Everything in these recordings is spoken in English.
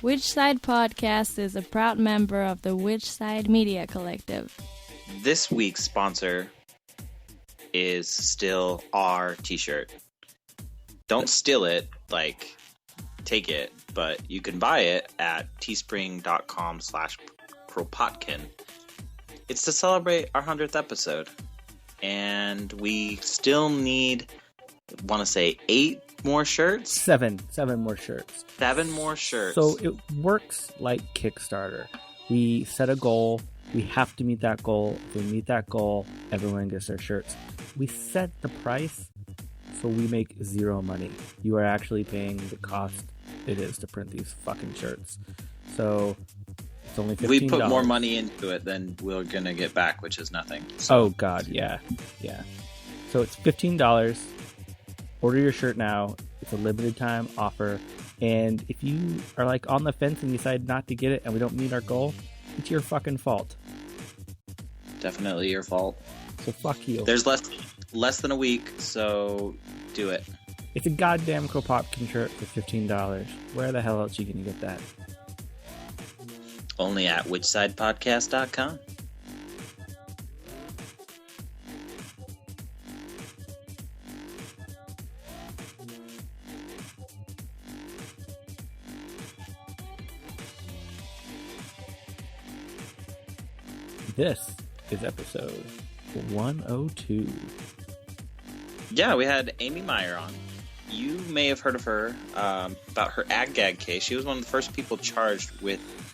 Which Side Podcast is a proud member of the Which Side Media Collective. This week's sponsor is still our T-shirt. Don't steal it, take it, but you can buy it at teespring.com/Kropotkin. It's to celebrate our 100th episode, and we still need, 8 more shirts? 7 more shirts. 7 more shirts. So it works like Kickstarter. We set a goal. We have to meet that goal. If we meet that goal, everyone gets their shirts. We set the price, so we make 0 money. You are actually paying the cost it is to print these fucking shirts. So it's only $15. We put more money into it than we're going to get back, which is nothing. So. Oh, God, yeah. So it's $15. Order your shirt now. It's a limited time offer. And if you are on the fence and decide not to get it and we don't meet our goal, it's your fucking fault. Definitely your fault. So fuck you. There's less than a week, so do it. It's a goddamn Kropotkin shirt for $15. Where the hell else are you going to get that? Only at whichsidepodcast.com. This is episode 102. Yeah, we had Amy Meyer on. You may have heard of her about her Ag-Gag case. She was one of the first people charged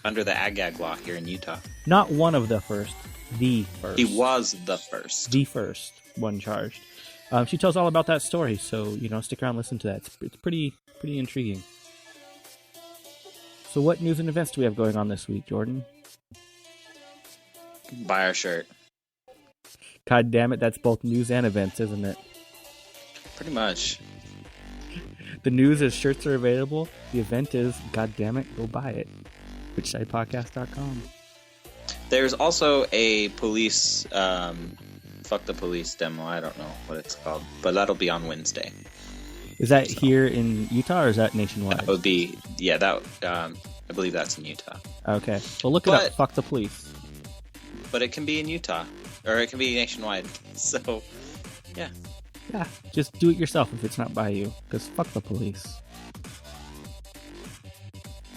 under the Ag-Gag law here in Utah. Not one of the first, the first. He was the first. The first one charged. She tells all about that story, so, stick around and listen to that. It's pretty intriguing. So what news and events do we have going on this week, Jordan? Buy our shirt. God damn it, that's both news and events, isn't it? Pretty much. The news is shirts are available. The event is, god damn it, go buy it. Whichsidepodcast.com. There's also a police, fuck the police demo. I don't know what it's called, but that'll be on Wednesday. Is that here in Utah or is that nationwide? That would be, I believe that's in Utah. Okay. Well, look it up. Fuck the police. But it can be in Utah, or it can be nationwide. So, yeah. Yeah, just do it yourself if it's not by you, because fuck the police.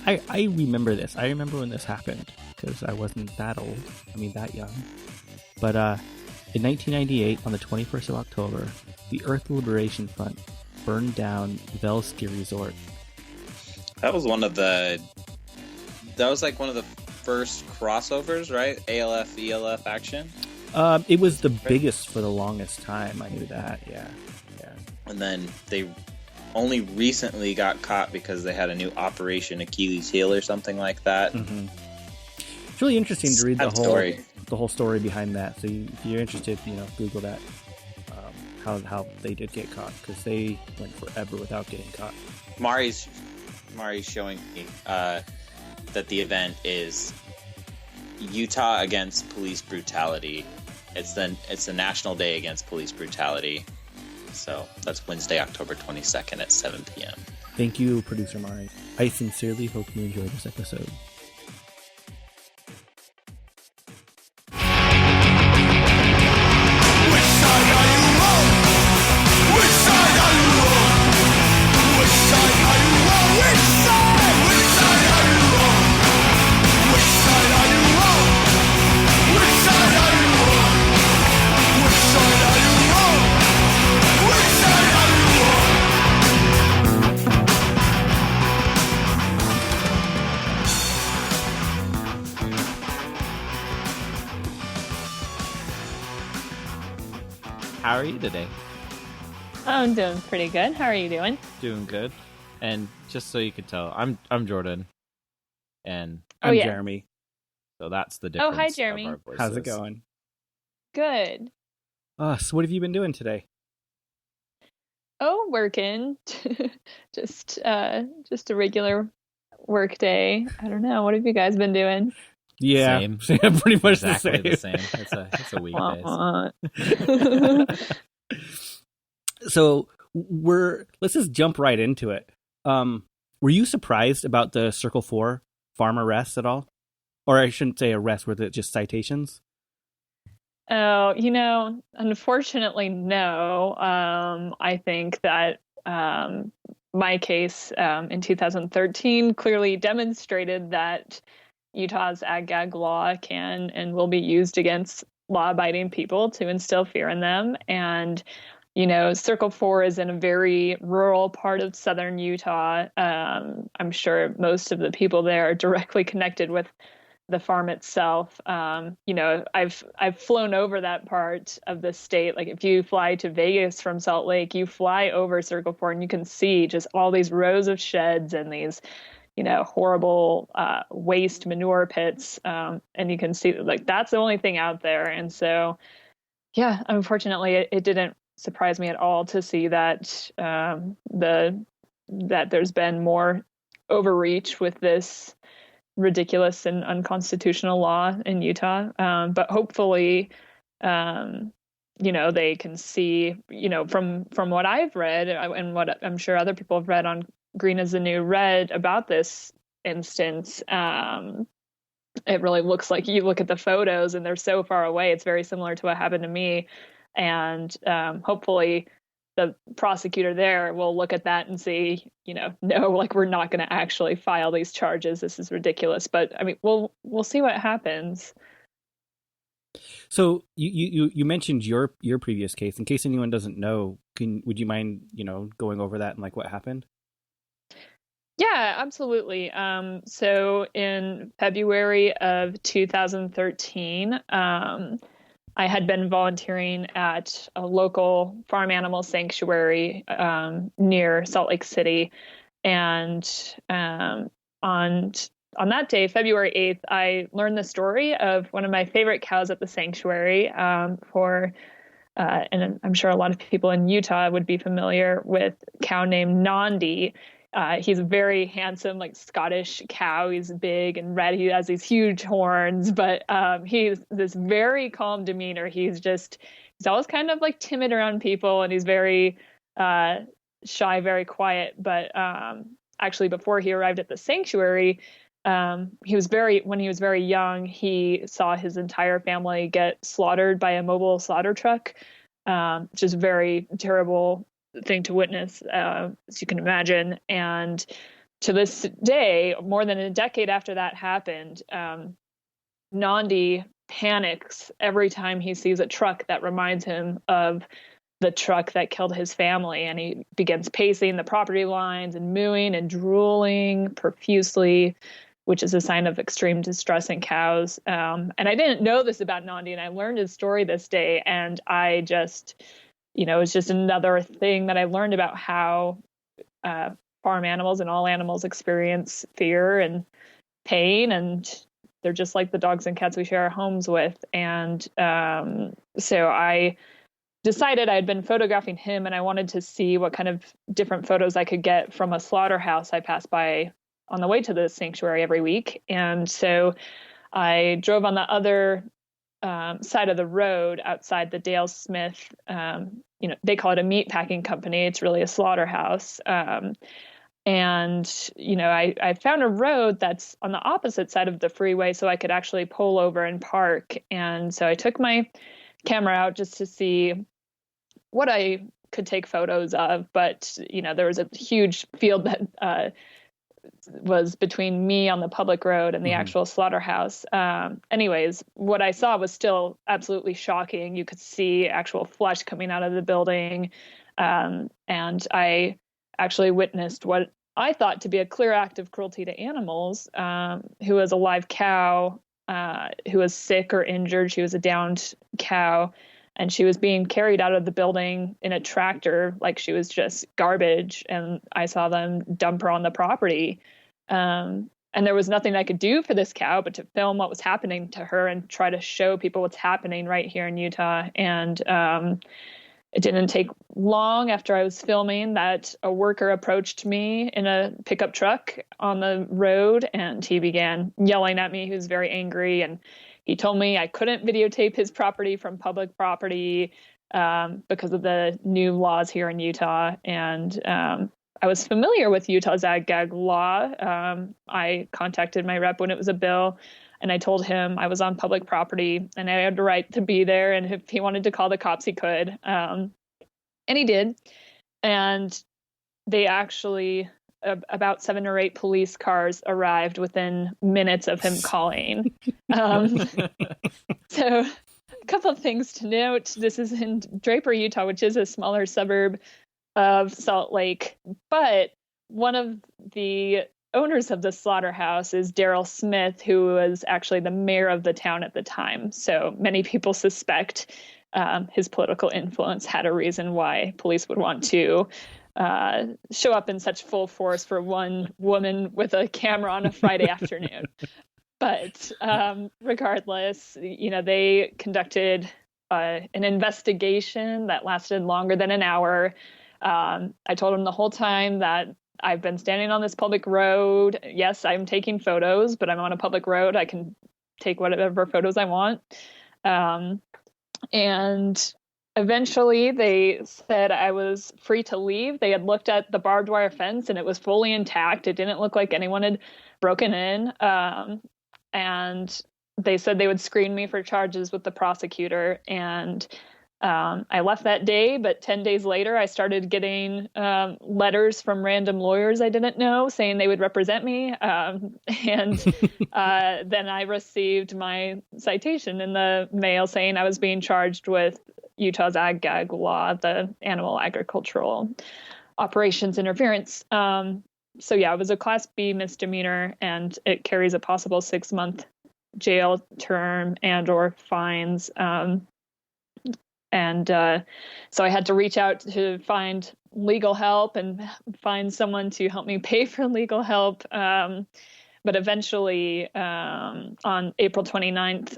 I remember this. I remember when this happened, because I wasn't that old. That young. But in 1998, on the 21st of October, the Earth Liberation Front burned down Vel Ski Resort. That was one of the first crossovers, right? ALF, ELF action? It was the biggest for the longest time. I knew that, yeah. And then they only recently got caught because they had a new Operation Achilles Heel or something like that. Mm-hmm. It's really interesting to read the whole story behind that. So if you're interested, Google that, how they did get caught, because they went forever without getting caught. Mari's showing me that the event is Utah against police brutality. It's the National Day Against Police Brutality. So that's Wednesday, October 22nd at 7 p.m. Thank you, producer Mari. I sincerely hope you enjoyed this episode. How are you today? I'm doing pretty good. How are you doing? Doing good. And just so you can tell, I'm Jordan. And I'm Jeremy. So that's the difference. Oh, hi, Jeremy. Of our voices. How's it going? Good. So what have you been doing today? Oh, working. just a regular work day. I don't know. What have you guys been doing? Yeah, Same. Pretty much Exactly the same. It's a weekday. So let's just jump right into it. Were you surprised about the Circle 4 farm arrests at all? Or I shouldn't say arrests, were they just citations? Oh, unfortunately, no. I think that my case in 2013 clearly demonstrated that Utah's Ag-Gag law can and will be used against law-abiding people to instill fear in them. And, Circle 4 is in a very rural part of southern Utah. I'm sure most of the people there are directly connected with the farm itself. I've flown over that part of the state. Like if you fly to Vegas from Salt Lake, you fly over Circle 4 and you can see just all these rows of sheds and these, horrible waste manure pits. And you can see like that's the only thing out there. And so, yeah, unfortunately, it didn't surprise me at all to see that that there's been more overreach with this ridiculous and unconstitutional law in Utah. But hopefully, they can see, from what I've read and what I'm sure other people have read on Green is the New Red about this instance. It really looks like you look at the photos and they're so far away. It's very similar to what happened to me. And hopefully the prosecutor there will look at that and see, no, like we're not going to actually file these charges. This is ridiculous. But I mean, we'll see what happens. So you mentioned your previous case. In case anyone doesn't know, would you mind, going over that and like what happened? Yeah, absolutely. So in February of 2013, I had been volunteering at a local farm animal sanctuary near Salt Lake City. And on that day, February 8th, I learned the story of one of my favorite cows at the sanctuary and I'm sure a lot of people in Utah would be familiar with a cow named Nandi. He's a very handsome, like Scottish cow. He's big and red. He has these huge horns, but he's this very calm demeanor. He's always kind of like timid around people, and he's very shy, very quiet. But actually, before he arrived at the sanctuary, when he was very young, he saw his entire family get slaughtered by a mobile slaughter truck, which is a very terrible thing to witness, as you can imagine. And to this day, more than a decade after that happened, Nandi panics every time he sees a truck that reminds him of the truck that killed his family. And he begins pacing the property lines and mooing and drooling profusely, which is a sign of extreme distress in cows. And I didn't know this about Nandi, and I learned his story this day. And I just, it's just another thing that I learned about how farm animals and all animals experience fear and pain, and they're just like the dogs and cats we share our homes with. And so I decided I'd been photographing him, and I wanted to see what kind of different photos I could get from a slaughterhouse I passed by on the way to the sanctuary every week. And so I drove on the other side of the road outside the Dale Smith, they call it a meat packing company. It's really a slaughterhouse. And, I found a road that's on the opposite side of the freeway so I could actually pull over and park. And so I took my camera out just to see what I could take photos of. But, there was a huge field that was between me on the public road and the actual slaughterhouse. Anyways, what I saw was still absolutely shocking. You could see actual flesh coming out of the building. And I actually witnessed what I thought to be a clear act of cruelty to animals, who was a live cow, who was sick or injured. She was a downed cow, and she was being carried out of the building in a tractor like she was just garbage. And I saw them dump her on the property. And there was nothing I could do for this cow but to film what was happening to her and try to show people what's happening right here in Utah. And it didn't take long after I was filming that a worker approached me in a pickup truck on the road, and he began yelling at me. He was very angry, and he told me I couldn't videotape his property from public property because of the new laws here in Utah. And I was familiar with Utah's Ag-Gag law. I contacted my rep when it was a bill, and I told him I was on public property and I had the right to be there. And if he wanted to call the cops, he could. And he did. And they actually, about 7 or 8 police cars arrived within minutes of him calling. So a couple of things to note. This is in Draper, Utah, which is a smaller suburb of Salt Lake. But one of the owners of the slaughterhouse is Daryl Smith, who was actually the mayor of the town at the time. So many people suspect his political influence had a reason why police would want to show up in such full force for one woman with a camera on a Friday afternoon. But regardless, they conducted an investigation that lasted longer than an hour. I told them the whole time that I've been standing on this public road. Yes, I'm taking photos, but I'm on a public road. I can take whatever photos I want. And eventually they said I was free to leave. They had looked at the barbed wire fence and it was fully intact. It didn't look like anyone had broken in. And they said they would screen me for charges with the prosecutor. And I left that day, but 10 days later, I started getting letters from random lawyers I didn't know saying they would represent me. And then I received my citation in the mail saying I was being charged with Utah's Ag-Gag law, the Animal Agricultural Operations Interference. So yeah, it was a Class B misdemeanor, and it carries a possible 6-month jail term and or fines. So I had to reach out to find legal help and find someone to help me pay for legal help. But eventually, on April 29th,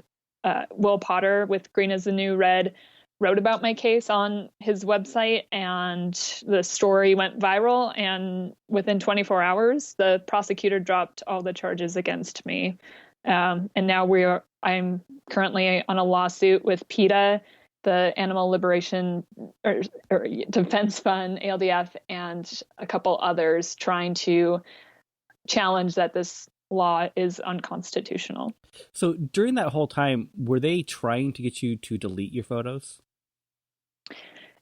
Will Potter with Green is the New Red wrote about my case on his website, and the story went viral. And within 24 hours, the prosecutor dropped all the charges against me. And now I'm currently on a lawsuit with PETA, the Animal Liberation or Defense Fund, ALDF, and a couple others, trying to challenge that this law is unconstitutional. So during that whole time, were they trying to get you to delete your photos?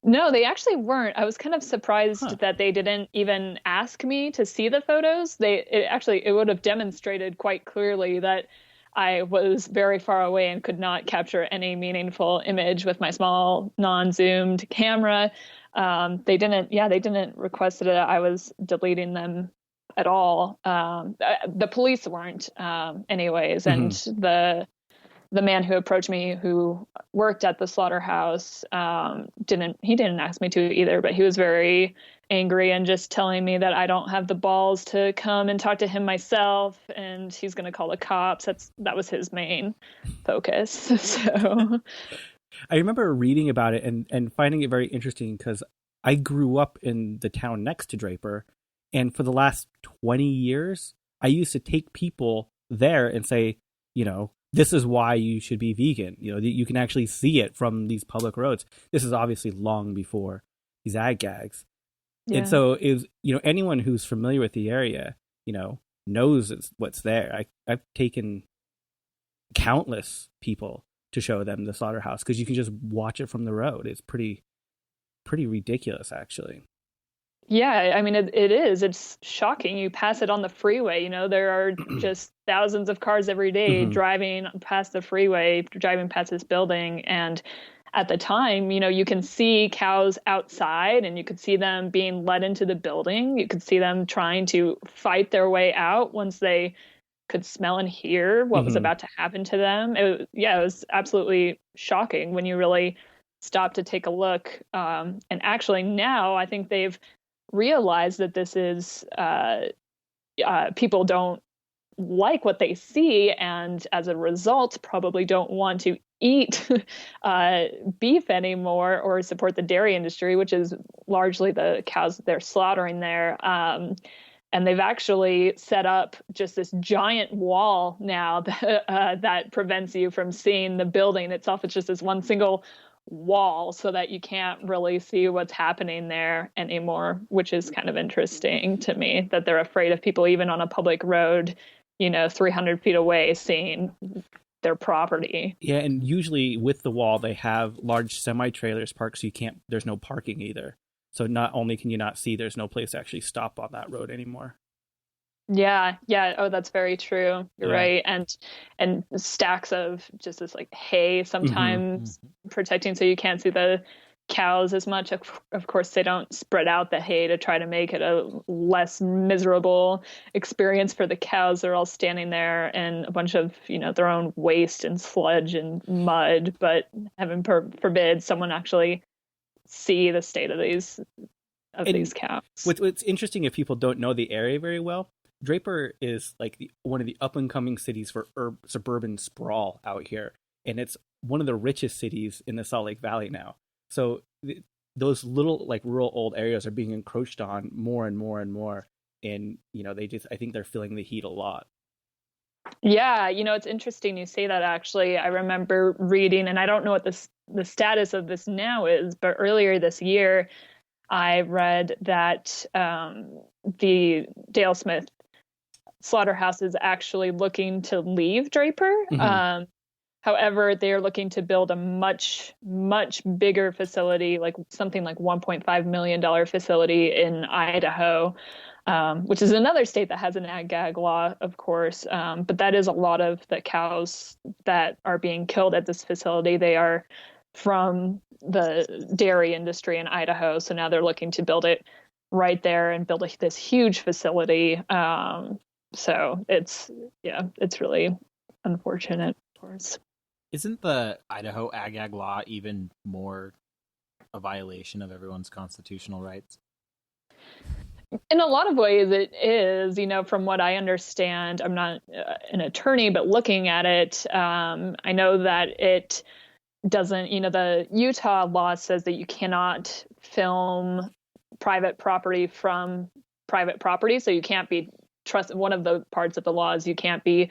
No, they actually weren't. I was kind of surprised that they didn't even ask me to see the photos. It would have demonstrated quite clearly that I was very far away and could not capture any meaningful image with my small non-zoomed camera. They didn't request that I was deleting them at all. The police weren't, anyways. Mm-hmm. And the man who approached me, who worked at the slaughterhouse, didn't ask me to either, but he was very angry and just telling me that I don't have the balls to come and talk to him myself, and he's going to call the cops. That was his main focus. So I remember reading about it and finding it very interesting, because I grew up in the town next to Draper, and for the last 20 years, I used to take people there and say, this is why you should be vegan. You can actually see it from these public roads. This is obviously long before these Ag-Gags. Yeah. And so anyone who's familiar with the area, knows what's there. I've taken countless people to show them the slaughterhouse, because you can just watch it from the road. It's pretty ridiculous, actually. Yeah, I mean, it is. It's shocking. You pass it on the freeway. There are just thousands of cars every day driving past the freeway, driving past this building. And at the time, you can see cows outside, and you could see them being led into the building. You could see them trying to fight their way out once they could smell and hear what was about to happen to them. It was absolutely shocking when you really stop to take a look. And actually now I think they've realized that this is people don't like what they see, and as a result probably don't want to eat beef anymore or support the dairy industry, which is largely the cows that they're slaughtering there. And they've actually set up just this giant wall now that prevents you from seeing the building itself. It's just this one single wall so that you can't really see what's happening there anymore, which is kind of interesting to me, that they're afraid of people even on a public road, 300 feet away seeing their property. Yeah, and usually with the wall, they have large semi-trailers parked, so there's no parking either. So not only can you not see, there's no place to actually stop on that road anymore. Yeah. Oh, that's very true. You're right. And stacks of just this like hay sometimes protecting so you can't see the cows as much. Of course, they don't spread out the hay to try to make it a less miserable experience for the cows. They're all standing there in a bunch of, their own waste and sludge and mud. But heaven forbid someone actually see the state of these cows. What's interesting, if people don't know the area very well, Draper is like one of the up-and-coming cities for suburban sprawl out here, and it's one of the richest cities in the Salt Lake Valley now. So those little like rural old areas are being encroached on more and more and more, and I think they're feeling the heat a lot. Yeah, it's interesting you say that. Actually, I remember reading, and I don't know what the status of this now is, but earlier this year, I read that the Dale Smith slaughterhouse is actually looking to leave Draper. However, they are looking to build a much, much bigger facility, like something like $1.5 million facility in Idaho, which is another state that has an Ag-Gag law, of course. But that is a lot of the cows that are being killed at this facility. They are from the dairy industry in Idaho. So now they're looking to build it right there and build this huge facility. So it's really unfortunate, of course. Isn't the Idaho Ag-Gag law even more a violation of everyone's constitutional rights? In a lot of ways it is, from what I understand. I'm not an attorney, but looking at it, I know that it doesn't, the Utah law says that you cannot film private property from private property. So you can't be one of the parts of the law is you can't be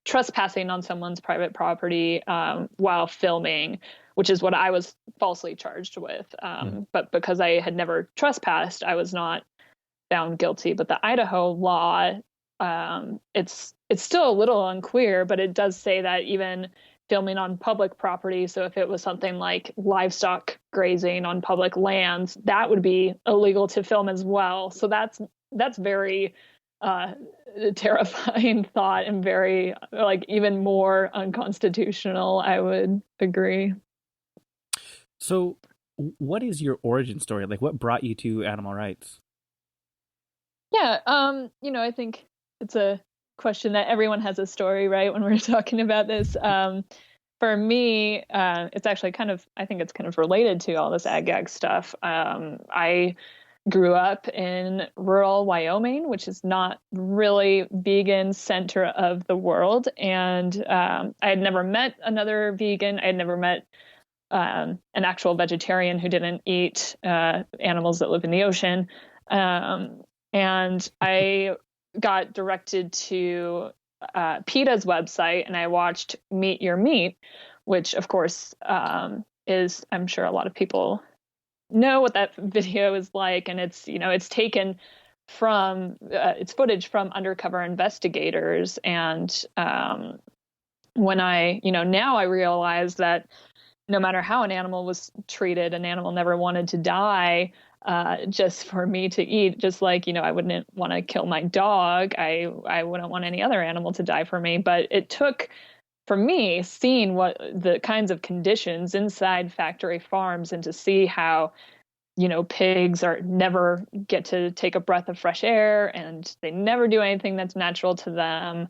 trespassing on someone's private property while filming, which is what I was falsely charged with. But because I had never trespassed, I was not found guilty. But the Idaho law, it's still a little unclear, but it does say that even filming on public property, so if it was something like livestock grazing on public lands, that would be illegal to film as well. So that's very terrifying thought, and very even more unconstitutional, I would agree. So what is your origin story? Like, what brought you to animal rights? Yeah, I think it's a question that everyone has a story, right, when we're talking about this. For me, it's actually I think it's kind of related to all this Ag-Gag stuff. I grew up in rural Wyoming, which is not really vegan center of the world. And I had never met another vegan. I had never met an actual vegetarian who didn't eat animals that live in the ocean. And I got directed to PETA's website, and I watched Meet Your Meat, which of course is, I'm sure a lot of people know what that video is like, and it's taken from it's footage from undercover investigators. And when I now I realize that no matter how an animal was treated, an animal never wanted to die just for me to eat. Just like I wouldn't want to kill my dog, I wouldn't want any other animal to die for me. But it took, for me, seeing what the kinds of conditions inside factory farms, and to see how, pigs never get to take a breath of fresh air, and they never do anything that's natural to them.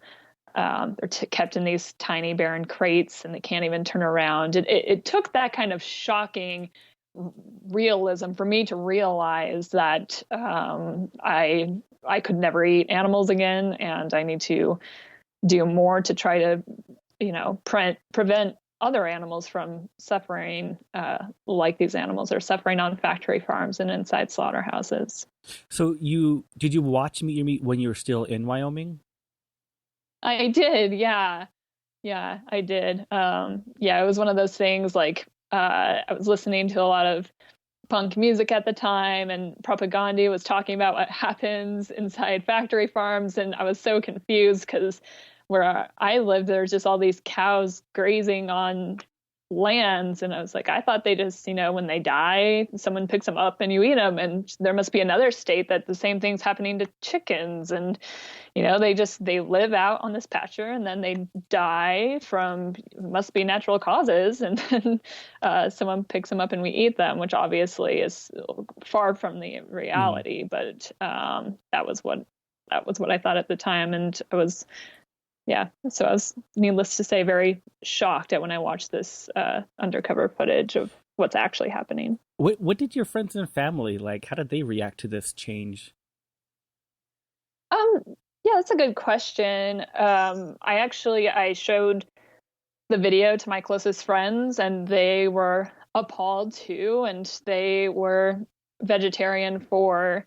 They're kept in these tiny barren crates, and they can't even turn around. It took that kind of shocking realism for me to realize that I could never eat animals again, and I need to do more to try to prevent other animals from suffering like these animals are suffering on factory farms and inside slaughterhouses. So did you watch Meet Your Meat when you were still in Wyoming? I did, yeah, I did. It was one of those things, like, I was listening to a lot of punk music at the time, and Propaganda was talking about what happens inside factory farms, and I was so confused because where I lived, there's just all these cows grazing on lands, and I was like, I thought they just, when they die, someone picks them up and you eat them, and there must be another state that the same thing's happening to chickens, and they live out on this pasture and then they die from, must be natural causes, and then someone picks them up and we eat them, which obviously is far from the reality. But that was what I thought at the time, and I was needless to say, very shocked at when I watched this undercover footage of what's actually happening. What did your friends and family like? How did they react to this change? Yeah, that's a good question. I showed the video to my closest friends, and they were appalled too, and they were vegetarian for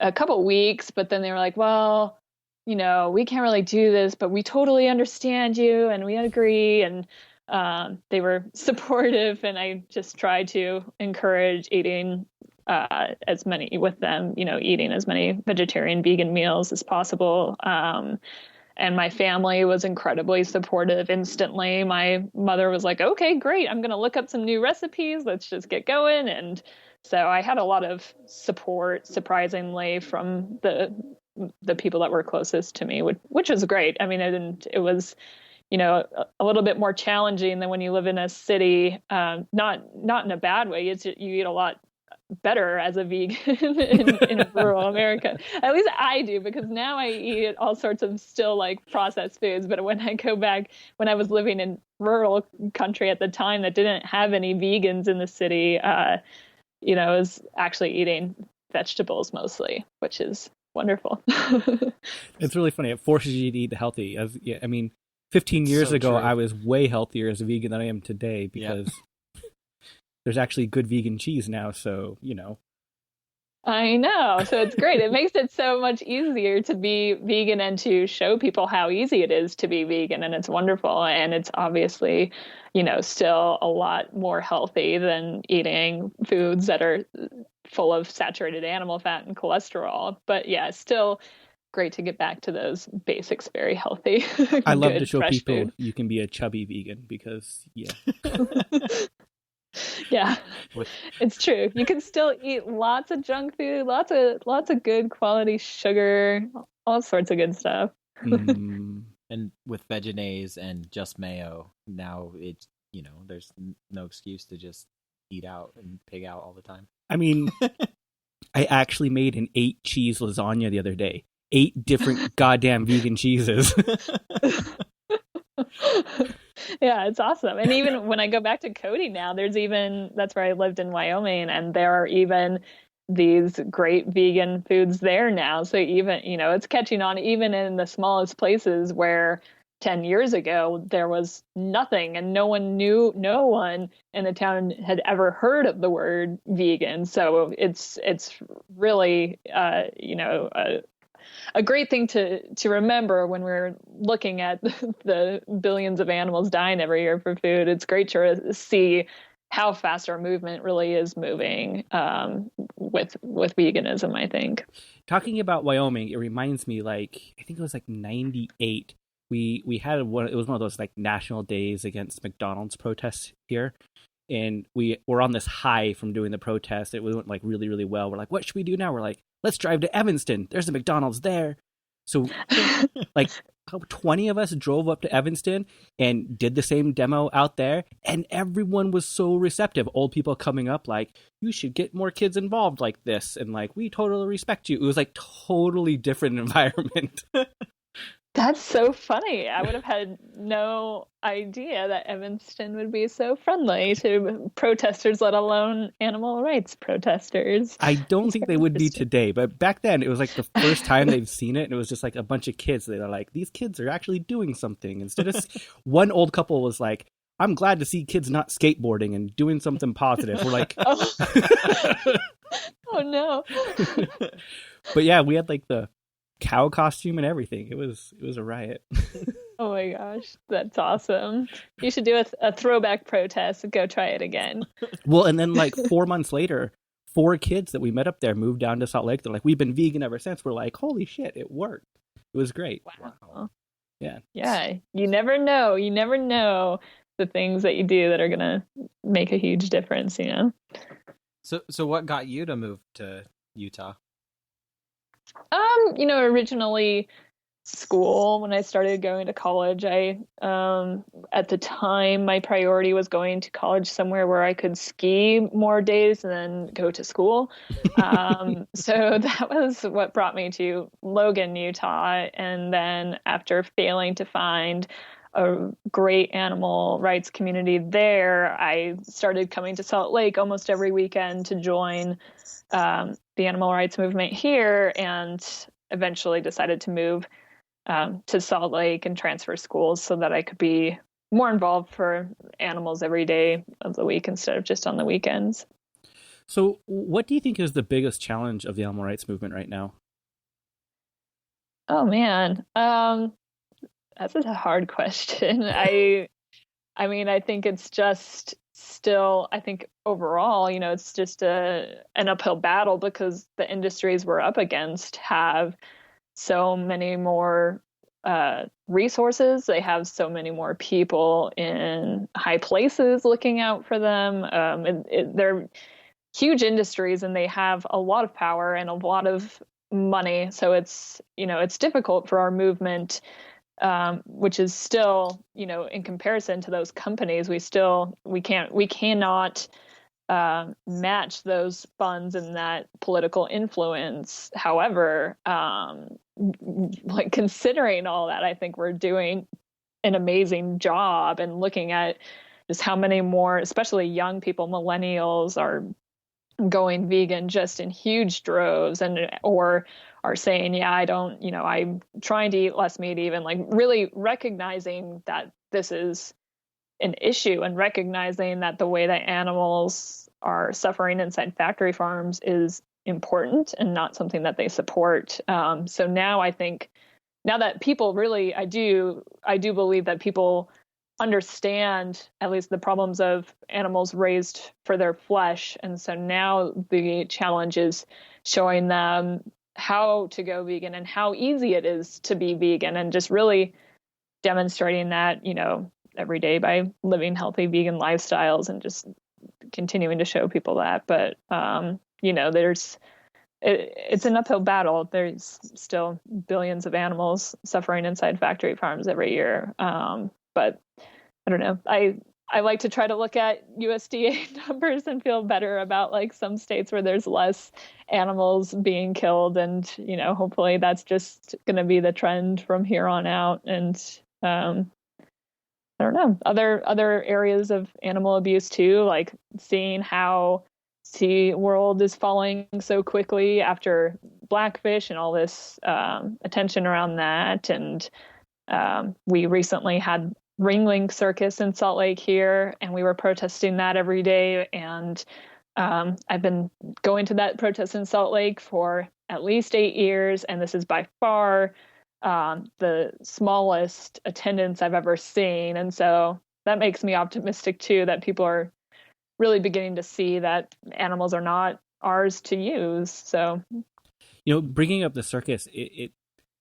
a couple weeks, but then they were like, well, we can't really do this, but we totally understand you and we agree. And they were supportive, and I just tried to encourage eating as many with them, eating as many vegetarian, vegan meals as possible. And my family was incredibly supportive instantly. My mother was like, okay, great. I'm going to look up some new recipes. Let's just get going. And so I had a lot of support, surprisingly, from the people that were closest to me, which was great. I mean, it was, a little bit more challenging than when you live in a city, not in a bad way. You eat a lot better as a vegan in rural America. At least I do, because now I eat all sorts of still like processed foods. But when I go back, when I was living in rural country at the time that didn't have any vegans in the city, I was actually eating vegetables mostly, which is wonderful. It's really funny. It forces you to eat healthy. 15 years ago, true. I was way healthier as a vegan than I am today, because there's actually good vegan cheese now. So, I know. So it's great. It makes it so much easier to be vegan and to show people how easy it is to be vegan. And it's wonderful. And it's obviously, still a lot more healthy than eating foods that are full of saturated animal fat and cholesterol. But yeah, still great to get back to those basics, very healthy. I love to show people food. You can be a chubby vegan, because, Yeah, it's true. You can still eat lots of junk food, lots of good quality sugar, all sorts of good stuff. And with Vegenaise and just mayo, now it's, there's no excuse to just eat out and pig out all the time. I mean, I actually made an 8-cheese lasagna the other day. 8 different goddamn vegan cheeses. Yeah, it's awesome. And even when I go back to Cody now, that's where I lived in Wyoming, and there are even these great vegan foods there now. So even, it's catching on even in the smallest places where 10 years ago there was nothing, and no one in the town had ever heard of the word vegan. So it's really, a great thing to remember when we're looking at the billions of animals dying every year for food. It's great to see how fast our movement really is moving with veganism, I think. Talking about Wyoming, it reminds me, I think it was 98. We had it was one of those national days against McDonald's protests here. And we were on this high from doing the protest. It went really, really well. We're like, what should we do now? We're like, let's drive to Evanston. There's a McDonald's there. So 20 of us drove up to Evanston and did the same demo out there. And everyone was so receptive. Old people coming up you should get more kids involved like this. And we totally respect you. It was totally different environment. That's so funny. I would have had no idea that Evanston would be so friendly to protesters, let alone animal rights protesters. I don't think they would be today, but back then it was the first time they've seen it, and it was just a bunch of kids. They were like, these kids are actually doing something. Instead of one old couple was like, I'm glad to see kids not skateboarding and doing something positive. We're like, oh no. But yeah, we had the cow costume and everything. It was a riot. Oh my gosh, that's awesome. You should do a throwback protest and go try it again. Well, and then like 4 months later, 4 kids that we met up there moved down to Salt Lake. They're like, we've been vegan ever since. We're like, holy shit, it worked. It was great. Wow. Yeah. Yeah. You never know. You never know the things that you do that are going to make a huge difference, you know? So what got you to move to Utah? Originally school. When I started going to college, I at the time my priority was going to college somewhere where I could ski more days and then go to school. So that was what brought me to Logan, Utah. And then after failing to find a great animal rights community there, I started coming to Salt Lake almost every weekend to join the animal rights movement here, and eventually decided to move to Salt Lake and transfer schools so that I could be more involved for animals every day of the week instead of just on the weekends. So what do you think is the biggest challenge of the animal rights movement right now? Oh man, that's a hard question. I mean, I think it's just still, I think overall, it's just an uphill battle because the industries we're up against have so many more resources. They have so many more people in high places looking out for them. They're huge industries and they have a lot of power and a lot of money. So it's difficult for our movement, which is still, in comparison to those companies, we cannot match those funds and that political influence. However, like considering all that, I think we're doing an amazing job and looking at just how many more, especially young people, millennials, are going vegan just in huge droves, or are saying, yeah, I'm trying to eat less meat, even like really recognizing that this is an issue and recognizing that the way that animals are suffering inside factory farms is important and not something that they support. So now I think, now that people really, I do believe that people understand at least the problems of animals raised for their flesh. And so now the challenge is showing them how to go vegan and how easy it is to be vegan, and just really demonstrating that, every day by living healthy vegan lifestyles and just continuing to show people that. But, it's an uphill battle. There's still billions of animals suffering inside factory farms every year. But I don't know. I like to try to look at USDA numbers and feel better about like some states where there's less animals being killed. And, hopefully that's just going to be the trend from here on out. And, I don't know, other areas of animal abuse too, like seeing how SeaWorld is falling so quickly after Blackfish and all this attention around that. And we recently had Ringling Circus in Salt Lake here, and we were protesting that every day. And I've been going to that protest in Salt Lake for at least 8 years, and this is by far the smallest attendance I've ever seen. And so that makes me optimistic too, that people are really beginning to see that animals are not ours to use. So, bringing up the circus, it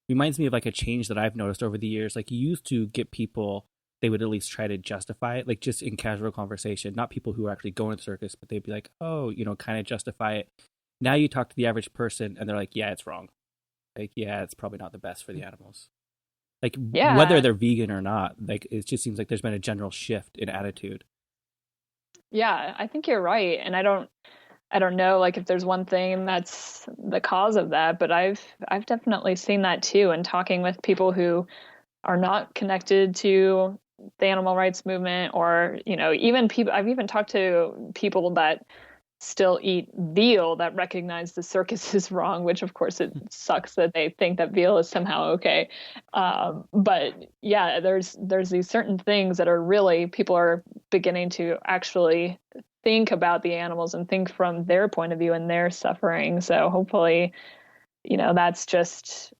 reminds me of like a change that I've noticed over the years. Like you used to get people, they would at least try to justify it, like just in casual conversation, not people who are actually going to the circus, but they'd be like, oh, kind of justify it. Now you talk to the average person and they're like, yeah, it's wrong. Like, yeah, it's probably not the best for the animals. Like, yeah. Whether they're vegan or not, like, it just seems like there's been a general shift in attitude. Yeah, I think you're right. And I don't know, like, if there's one thing that's the cause of that, but I've definitely seen that too. And talking with people who are not connected to the animal rights movement, or, even people, I've even talked to people that still eat veal that recognize the circus is wrong, which of course it sucks that they think that veal is somehow okay. But yeah, there's these certain things that are really, people are beginning to actually think about the animals and think from their point of view and their suffering. So hopefully, that's just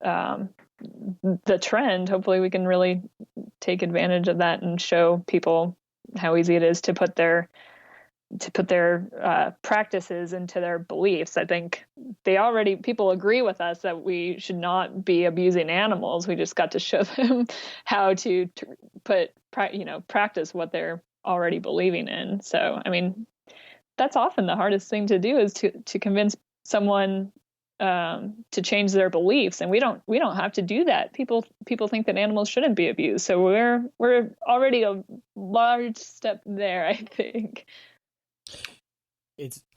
the trend. Hopefully we can really take advantage of that and show people how easy it is to put their practices into their beliefs. I think people agree with us that we should not be abusing animals. We just got to show them how to practice what they're already believing in. So, I mean, that's often the hardest thing to do, is to convince someone to change their beliefs, and we don't have to do that. People think that animals shouldn't be abused, so we're already a large step there, I think.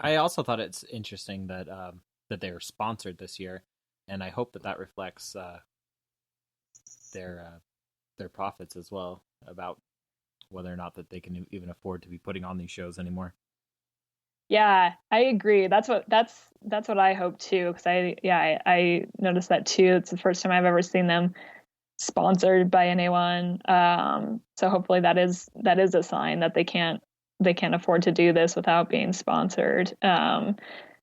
I also thought it's interesting that that they were sponsored this year, and I hope that reflects their profits as well, about whether or not that they can even afford to be putting on these shows anymore. Yeah, I agree. That's what I hope too, because I noticed that too. It's the first time I've ever seen them sponsored by anyone. So hopefully that is a sign that they can't afford to do this without being sponsored. And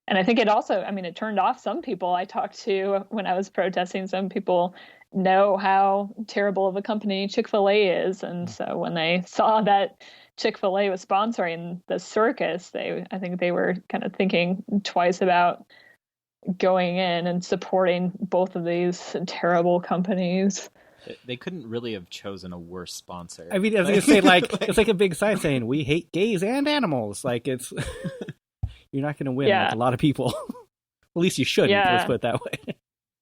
I think it also, I mean, it turned off some people I talked to when I was protesting. Some people know how terrible of a company Chick-fil-A is, and so when they saw that Chick-fil-A was sponsoring the circus, I think they were kind of thinking twice about going in and supporting both of these terrible companies. They couldn't really have chosen a worse sponsor. I mean, I was going to say, like, it's like a big sign saying, "We hate gays and animals." Like, it's you're not going to win like a lot of people. At least you shouldn't. Let's put it that way.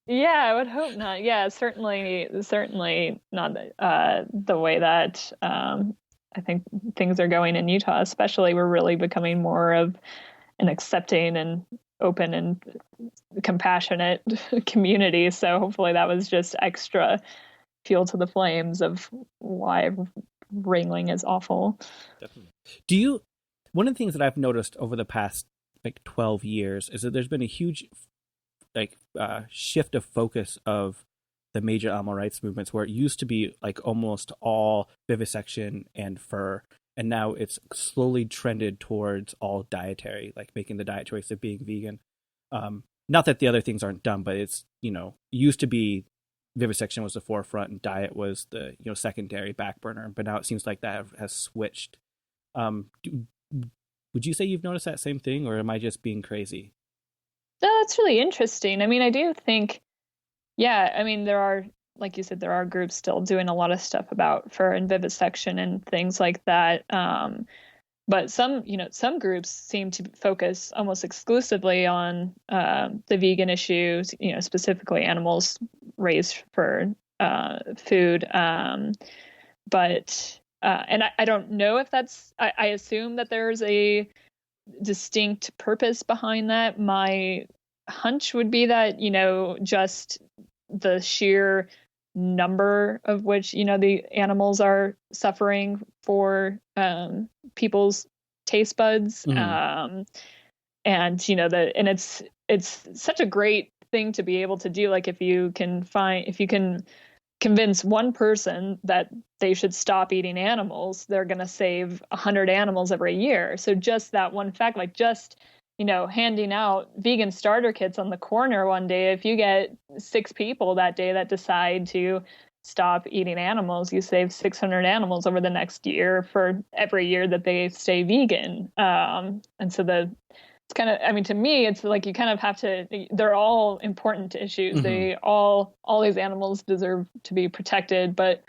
Yeah, I would hope not. Yeah, certainly not the way that I think things are going in Utah. Especially, we're really becoming more of an accepting and open and compassionate community. So hopefully, that was just extra fuel to the flames of why wrangling is awful. Definitely. One of the things that I've noticed over the past 12 years is that there's been a huge shift of focus of the major animal rights movements, where it used to be like almost all vivisection and fur, and now it's slowly trended towards all dietary, like making the diet choice of being vegan. Not that the other things aren't done, but it's, used to be vivisection was the forefront and diet was the secondary back burner, but now it seems like that has switched. Would you say you've noticed that same thing, or am I just being crazy? No, that's really interesting. I mean, I do think, there are, like you said, there are groups still doing a lot of stuff about fur and vivisection and things like that. But some groups seem to focus almost exclusively on the vegan issues, specifically animals raised for food. But I don't know if that's, I assume that there's a distinct purpose behind that. My hunch would be that, just the sheer number of which, the animals are suffering for people's taste buds. And, and it's such a great thing to be able to do. Like if you can convince one person that they should stop eating animals, they're going to save 100 animals every year. So just that one fact, like just, handing out vegan starter kits on the corner one day, if you get 6 people that day that decide to stop eating animals, you save 600 animals over the next year for every year that they stay vegan. And so it's kind of, to me, it's like you kind of have to, they're all important issues. Mm-hmm. They all these animals deserve to be protected. But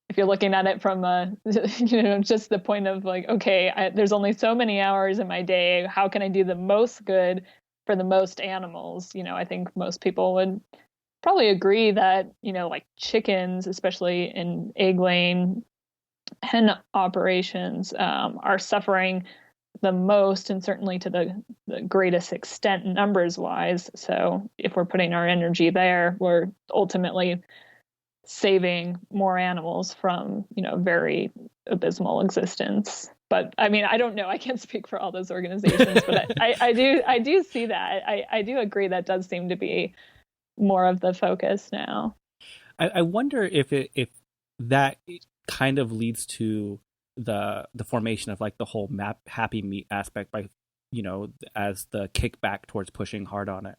if you're looking at it from just the point of like, okay, there's only so many hours in my day. How can I do the most good for the most animals? I think most people would probably agree that, like chickens, especially in egg-laying hen operations, are suffering the most, and certainly to the greatest extent numbers wise. So if we're putting our energy there, we're ultimately saving more animals from, very abysmal existence. But I don't know. I can't speak for all those organizations, but I do see that. I do agree that does seem to be more of the focus now. I wonder if that kind of leads to the formation of like the whole happy meat aspect by, as the kickback towards pushing hard on it.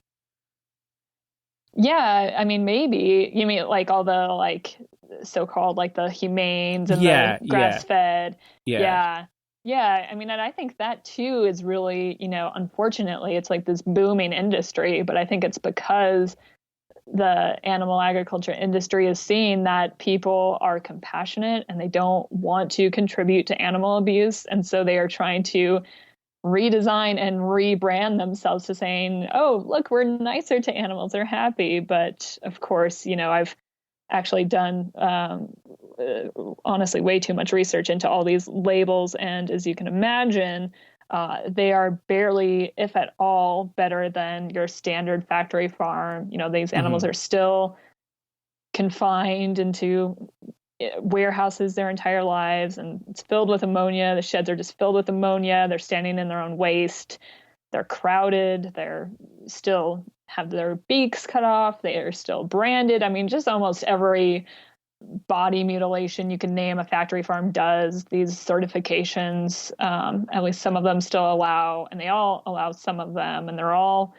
Yeah, I mean, maybe you mean like all the like so-called like the humanes and Yeah, the grass-fed. yeah. Yeah. Yeah, I mean, and I think that too is really, unfortunately, it's like this booming industry, but I think it's because the animal agriculture industry is seeing that people are compassionate and they don't want to contribute to animal abuse. And so they are trying to redesign and rebrand themselves to saying, oh, look, we're nicer to animals. They're happy. But of course, I've actually done, honestly, way too much research into all these labels. And as you can imagine, they are barely, if at all, better than your standard factory farm. These animals are still confined into warehouses their entire lives, and it's filled with ammonia. The sheds are just filled with ammonia. They're standing in their own waste. They're crowded. They're still have their beaks cut off. They are still branded. I mean, just almost every body mutilation you can name a factory farm does. These certifications, at least some of them still allow, and they all allow some of them, and they're all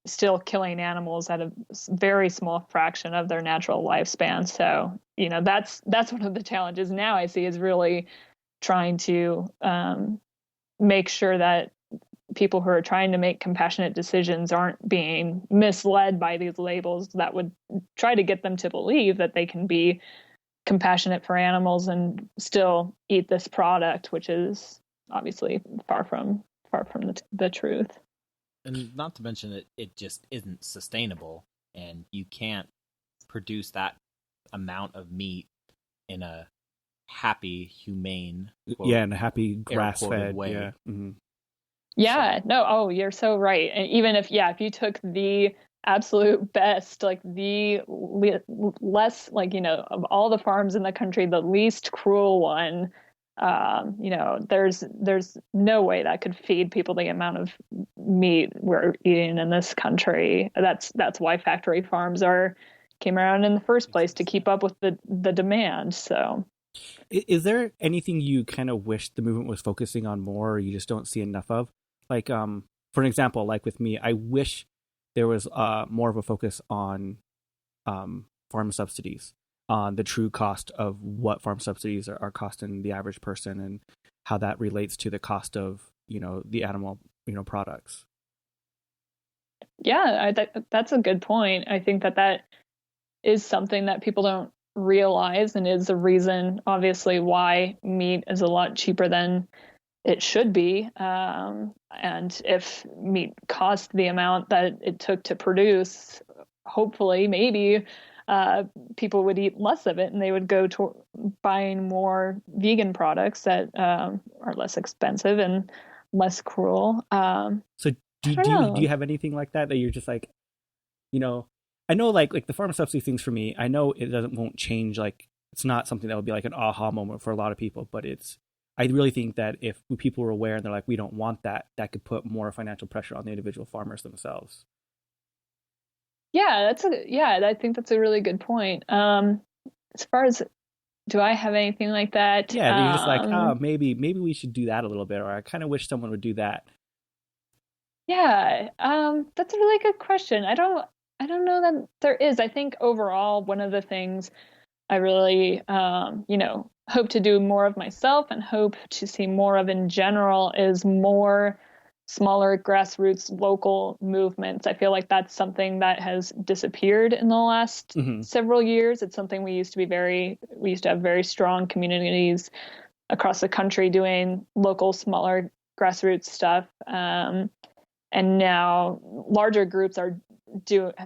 still killing animals at a very small fraction of their natural lifespan. So, that's one of the challenges now I see, is really trying to make sure that people who are trying to make compassionate decisions aren't being misled by these labels that would try to get them to believe that they can be compassionate for animals and still eat this product, which is obviously far from the truth. And not to mention that it just isn't sustainable, and you can't produce that amount of meat in a happy, humane, in a happy grass-fed way. Yeah. Mm-hmm. Yeah, no, oh, you're so right. And even if you took the absolute best, like the less, like, of all the farms in the country, the least cruel one, there's no way that could feed people the amount of meat we're eating in this country. That's why factory farms came around in the first place, to keep up with the demand. So, is there anything you kind of wish the movement was focusing on more, or you just don't see enough of? Like, for an example, like with me, I wish there was more of a focus on farm subsidies, on the true cost of what farm subsidies are costing the average person, and how that relates to the cost of, the animal, products. Yeah, that's a good point. I think that is something that people don't realize, and is the reason, obviously, why meat is a lot cheaper than it should be. And if meat cost the amount that it took to produce, hopefully, maybe people would eat less of it, and they would go to buying more vegan products that are less expensive and less cruel. So do you have anything like that you're just like, I know like the farm subsidy things for me, I know it won't change, like it's not something that would be like an aha moment for a lot of people, but I really think that if people were aware and they're like, we don't want that could put more financial pressure on the individual farmers themselves. Yeah, I think that's a really good point. As far as, do I have anything like that? Yeah, you're just like, maybe we should do that a little bit, or I kind of wish someone would do that. Yeah, that's a really good question. I don't know that there is. I think overall, one of the things I really, hope to do more of myself, and hope to see more of in general, is more smaller grassroots local movements. I feel like that's something that has disappeared in the last several years. It's something we used to have very strong communities across the country doing local, smaller grassroots stuff. And now larger groups are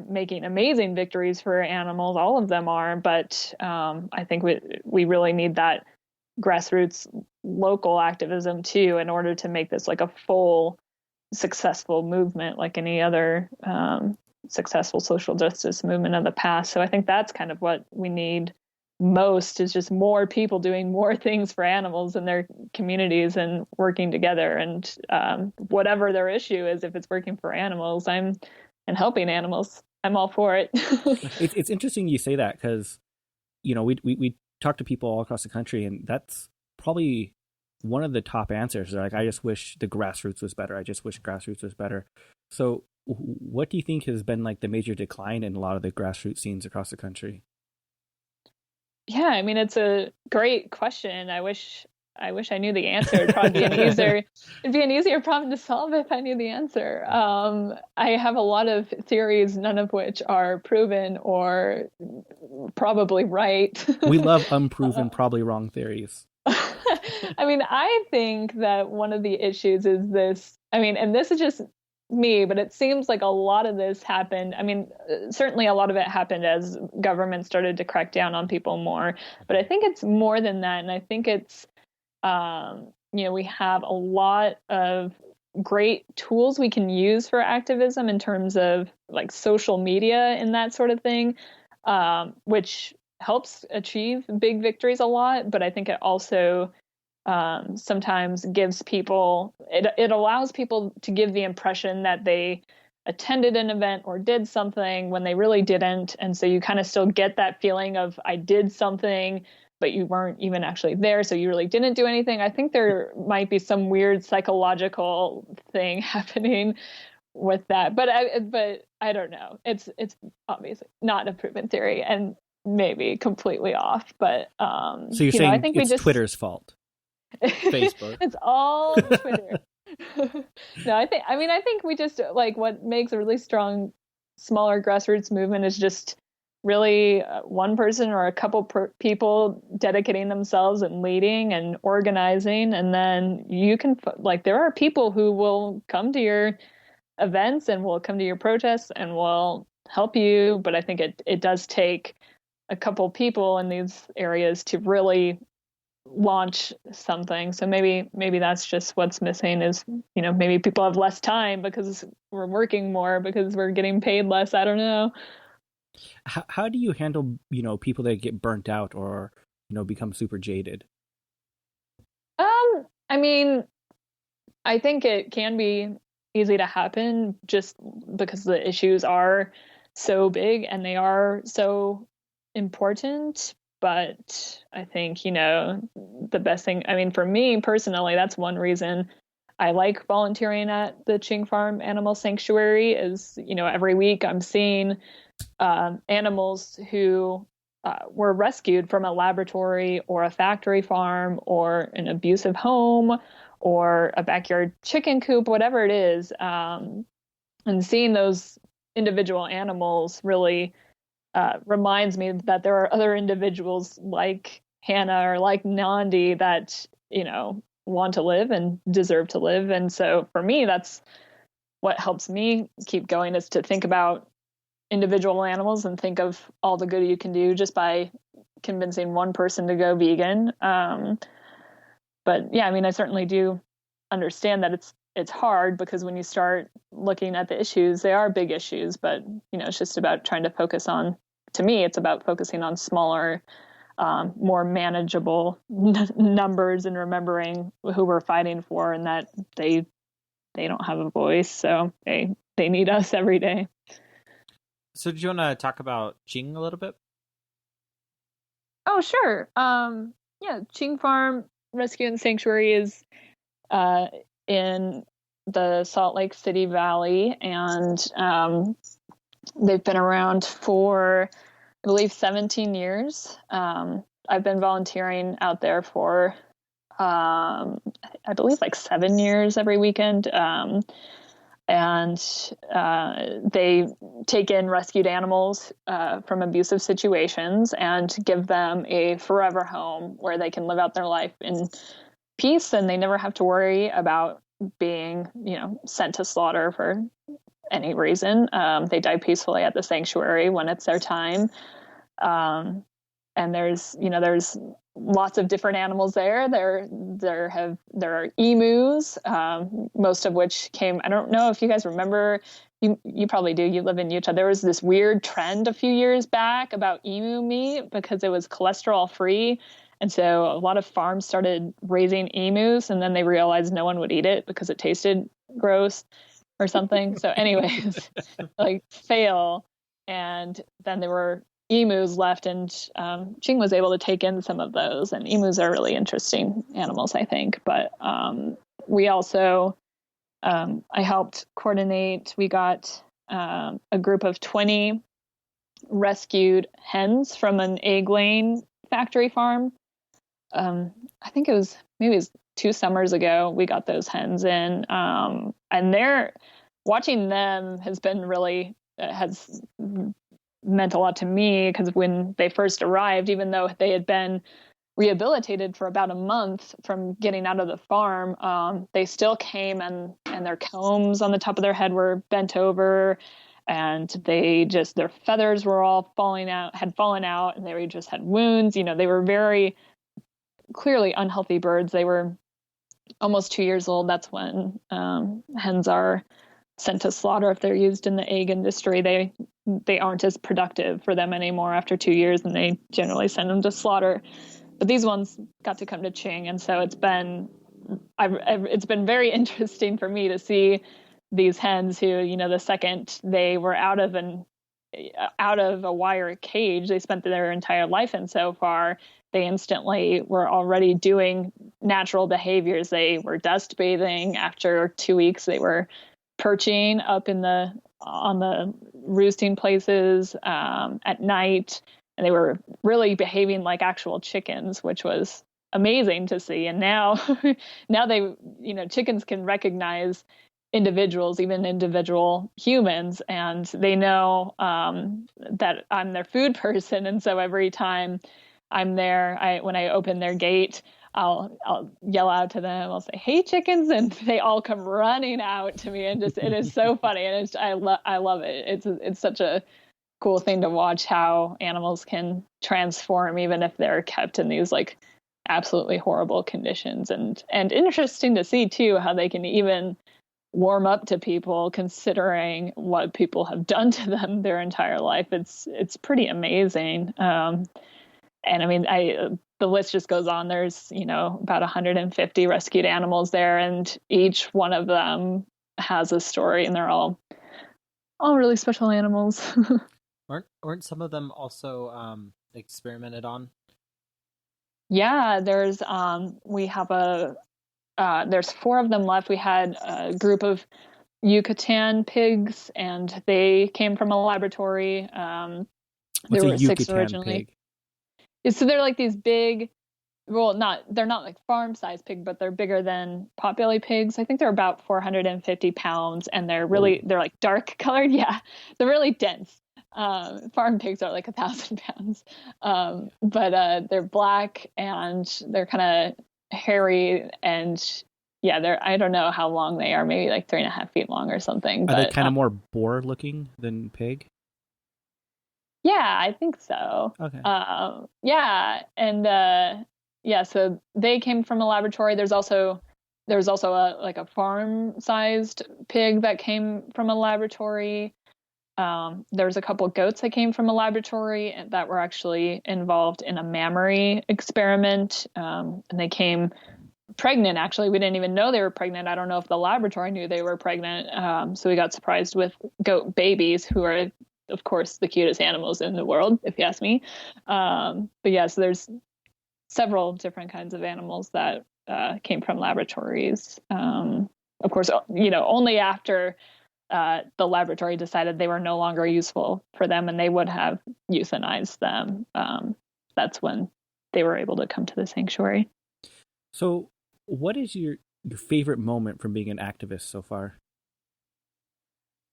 making amazing victories for animals. All of them are, but I think we really need that grassroots local activism too, in order to make this like a full successful movement, like any other successful social justice movement of the past. So I think that's kind of what we need most, is just more people doing more things for animals in their communities and working together. And whatever their issue is, if it's working for animals, and helping animals, I'm all for it. It's interesting you say that, because we talk to people all across the country, and that's probably one of the top answers. They're like, I just wish the grassroots was better. I just wish grassroots was better. So what do you think has been like the major decline in a lot of the grassroots scenes across the country? Yeah, I mean, it's a great question. I wish I knew the answer. It'd be an easier problem to solve if I knew the answer. I have a lot of theories, none of which are proven or probably right. We love unproven, probably wrong theories. I mean, I think that one of the issues is this. I mean, and this is just me, but it seems like a lot of this happened. I mean, certainly a lot of it happened as government started to crack down on people more. But I think it's more than that. And I think it's, we have a lot of great tools we can use for activism in terms of like social media and that sort of thing, which helps achieve big victories a lot. But I think it also sometimes gives people, it allows people to give the impression that they attended an event or did something when they really didn't. And so you kind of still get that feeling of I did something, but you weren't even actually there. So you really didn't do anything. I think there might be some weird psychological thing happening with that. But I don't know. It's obviously not a proven theory and maybe completely off. But so you're saying I think it's Twitter's fault. Facebook. It's all Twitter. No, I think we just like what makes a really strong, smaller grassroots movement is just really one person or a couple people dedicating themselves and leading and organizing. And then you can there are people who will come to your events and will come to your protests and will help you. But I think it does take a couple people in these areas to really launch something. So maybe that's just what's missing is, maybe people have less time because we're working more, because we're getting paid less. I don't know. How do you handle, people that get burnt out or, become super jaded? I mean, I think it can be easy to happen just because the issues are so big and they are so important. But I think, the best thing, I mean, for me personally, that's one reason I like volunteering at the Ching Farm Animal Sanctuary is, every week I'm seeing animals who were rescued from a laboratory or a factory farm or an abusive home or a backyard chicken coop, whatever it is. And seeing those individual animals really reminds me that there are other individuals like Hannah or like Nandi that, want to live and deserve to live. And so for me, that's what helps me keep going is to think about individual animals and think of all the good you can do just by convincing one person to go vegan. But yeah, I mean, I certainly do understand that it's hard because when you start looking at the issues, they are big issues, but it's just about trying to focus on, to me, it's about focusing on smaller, more manageable numbers and remembering who we're fighting for and that they don't have a voice. So they need us every day. So do you want to talk about Ching a little bit? Oh, sure. Yeah, Ching Farm Rescue and Sanctuary is in the Salt Lake City Valley, and they've been around for, I believe, 17 years. I've been volunteering out there for, I believe, like 7 years every weekend. And they take in rescued animals from abusive situations and give them a forever home where they can live out their life in peace, and they never have to worry about being, sent to slaughter for any reason. They die peacefully at the sanctuary when it's their time. And there's lots of different animals there. There are emus, most of which came, I don't know if you guys remember, you probably do, you live in Utah. There was this weird trend a few years back about emu meat because it was cholesterol free. And so a lot of farms started raising emus, and then they realized no one would eat it because it tasted gross or something. So anyways, fail. And then there were emus left, and Ching was able to take in some of those. And emus are really interesting animals, I think. But we also I helped coordinate. We got a group of 20 rescued hens from an egg-laying factory farm. I think it was 2 summers ago we got those hens in, and watching them has meant a lot to me, because when they first arrived, even though they had been rehabilitated for about a month from getting out of the farm, they still came, and their combs on the top of their head were bent over, and their feathers were all fallen out, and they just had wounds. They were very clearly unhealthy birds. They were almost 2 years old. That's when hens are sent to slaughter. If they're used in the egg industry, they aren't as productive for them anymore after 2 years, and they generally send them to slaughter. But these ones got to come to Ching, and so it's been very interesting for me to see these hens who, the second they were out of a wire cage they spent their entire life in so far, they instantly were already doing natural behaviors. They were dust bathing. After 2 weeks, they were perching up on the roosting places at night, and they were really behaving like actual chickens, which was amazing to see. And now chickens can recognize individuals, even individual humans, and they know that I'm their food person. And so every time I'm there, when I open their gate, I'll yell out to them. I'll say, "Hey, chickens," and they all come running out to me, and it is so funny, and I love it. It's such a cool thing to watch how animals can transform, even if they're kept in these like absolutely horrible conditions, and interesting to see too how they can even warm up to people, considering what people have done to them their entire life. It's pretty amazing. And I mean, the list just goes on. There's, about 150 rescued animals there, and each one of them has a story, and they're all really special animals. Weren't some of them also experimented on? Yeah, there's 4 of them left. We had a group of Yucatan pigs, and they came from a laboratory. There were 6 originally. Pig? So they're like these big, they're not like farm-sized pig, but they're bigger than potbelly pigs. I think they're about 450 pounds, and they're like dark colored. Yeah, they're really dense. Farm pigs are like 1,000 pounds. But they're black, and they're kind of hairy, and yeah, I don't know how long they are, maybe like 3.5 feet long or something. Are they kind of more boar looking than pig? Yeah, I think so. Okay. Yeah, and so they came from a laboratory. There was also a farm-sized pig that came from a laboratory. There's a couple goats that came from a laboratory and that were actually involved in a mammary experiment, and they came pregnant. Actually, we didn't even know they were pregnant. I don't know if the laboratory knew they were pregnant. So we got surprised with goat babies, who are, of course, the cutest animals in the world, if you ask me. But yeah, so there's several different kinds of animals that came from laboratories. Of course, only after the laboratory decided they were no longer useful for them and they would have euthanized them. That's when they were able to come to the sanctuary. So what is your favorite moment from being an activist so far?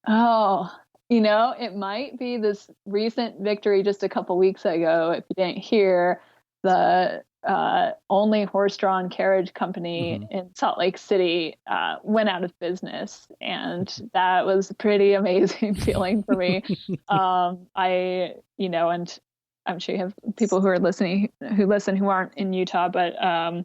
Oh, it might be this recent victory just a couple weeks ago. If you didn't hear, the only horse-drawn carriage company in Salt Lake City went out of business, and that was a pretty amazing feeling for me. And I'm sure you have people who are listening who aren't in Utah, but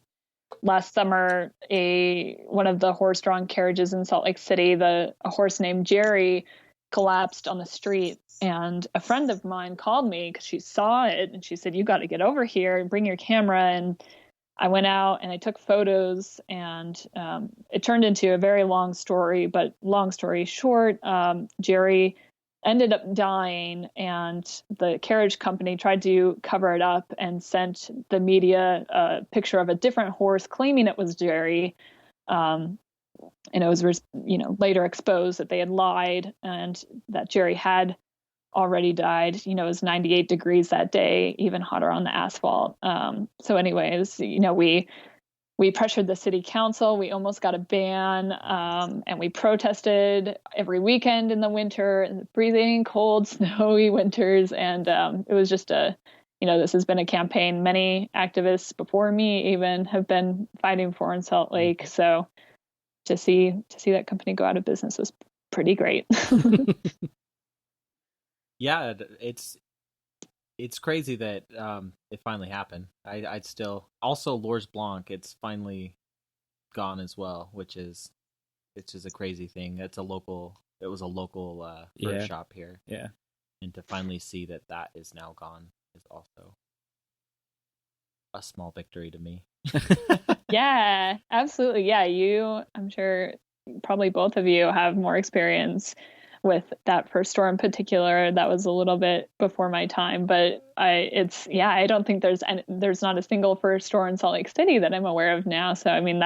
last summer, one of the horse-drawn carriages in Salt Lake City, a horse named Jerry, collapsed on the street, and a friend of mine called me because she saw it, and she said, "You got to get over here and bring your camera." And I went out and I took photos, and it turned into a very long story, but long story short, Jerry ended up dying, and the carriage company tried to cover it up and sent the media a picture of a different horse claiming it was Jerry. and it was, later exposed that they had lied and that Jerry had already died. It was 98 degrees that day, even hotter on the asphalt. So anyways, we pressured the city council. We almost got a ban, and we protested every weekend in the winter, in the freezing cold, snowy winters. And it was just this has been a campaign many activists before me even have been fighting for in Salt Lake. So to see that company go out of business was pretty great. Yeah, it's crazy that it finally happened. I'd still also L'Ors Blanc. It's finally gone as well, which is a crazy thing. It was a local fruit shop here. Yeah, and to finally see that is now gone is also a small victory to me. Yeah, absolutely. Yeah, I'm sure probably both of you have more experience with that first store in particular. That was a little bit before my time, but I don't think there's not a single first store in Salt Lake City that I'm aware of now. So I mean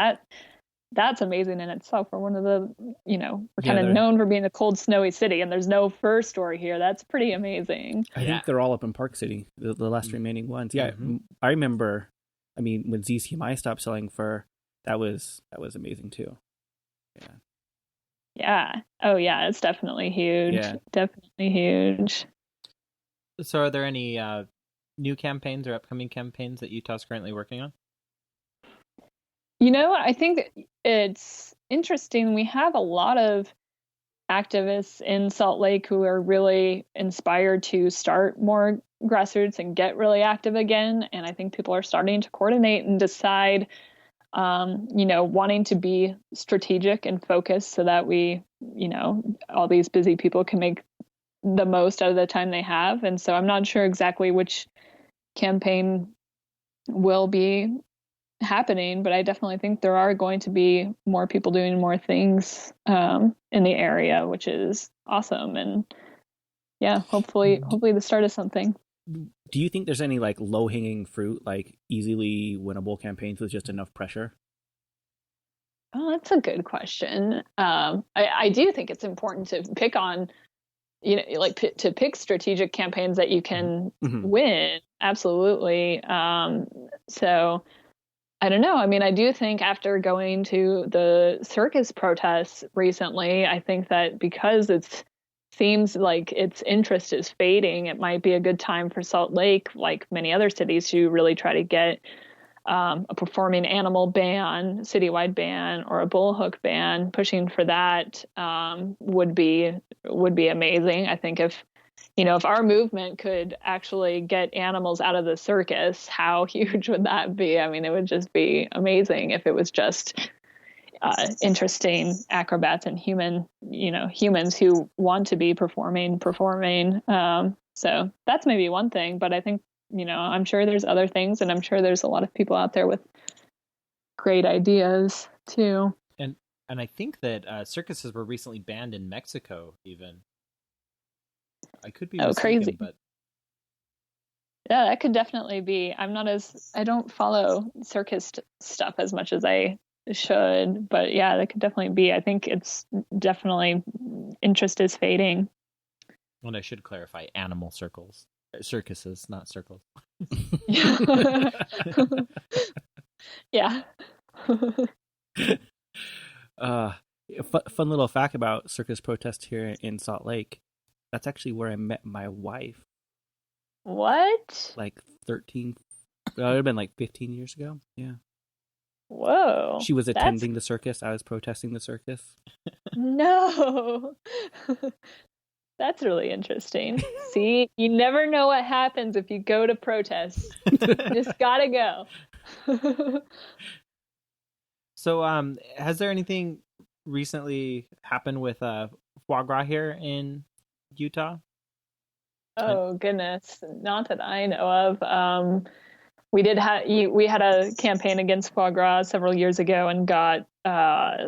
that's amazing in itself. We're one of the we're kind of known for being a cold, snowy city, and there's no first store here. That's pretty amazing. I think they're all up in Park City, the last remaining ones. Yeah, I remember. I mean, when ZCMI stopped selling fur, that was amazing too. Yeah. Yeah. Oh, yeah. It's definitely huge. Yeah. Definitely huge. So, are there any new campaigns or upcoming campaigns that Utah's currently working on? I think it's interesting. We have a lot of activists in Salt Lake who are really inspired to start more grassroots and get really active again. And I think people are starting to coordinate and decide, wanting to be strategic and focused so that we, all these busy people can make the most out of the time they have. And so I'm not sure exactly which campaign will be happening, but I definitely think there are going to be more people doing more things in the area, which is awesome. And yeah, hopefully the start of something. Do you think there's any like low-hanging fruit, like easily winnable campaigns with just enough pressure? Oh, that's a good question. I do think it's important to pick on, to pick strategic campaigns that you can win. Absolutely. So I don't know. I mean, I do think after going to the circus protests recently, I think that because it seems like its interest is fading, it might be a good time for Salt Lake, like many other cities, to really try to get a performing animal ban, citywide ban, or a bullhook ban. Pushing for that would be amazing. I think if our movement could actually get animals out of the circus, how huge would that be? I mean, it would just be amazing if it was just interesting acrobats and humans who want to be performing. So that's maybe one thing, but I think, I'm sure there's other things, and I'm sure there's a lot of people out there with great ideas too. And I think that circuses were recently banned in Mexico even. I could be mistaken, crazy. But yeah, that could definitely be. I don't follow circus stuff as much as I should, but yeah, that could definitely be. I think it's definitely interest is fading. And I should clarify, animal circuses, not circles. Yeah. Fun little fact about circus protest here in Salt Lake. That's actually where I met my wife. What? Like 13, it would have been like 15 years ago. Yeah. Whoa. She was attending the circus. I was protesting the circus. No. That's really interesting. See, you never know what happens if you go to protests. You just gotta go. So, has there anything recently happened with foie gras here in Utah? Oh goodness, not that I know of. We had a campaign against foie gras several years ago and got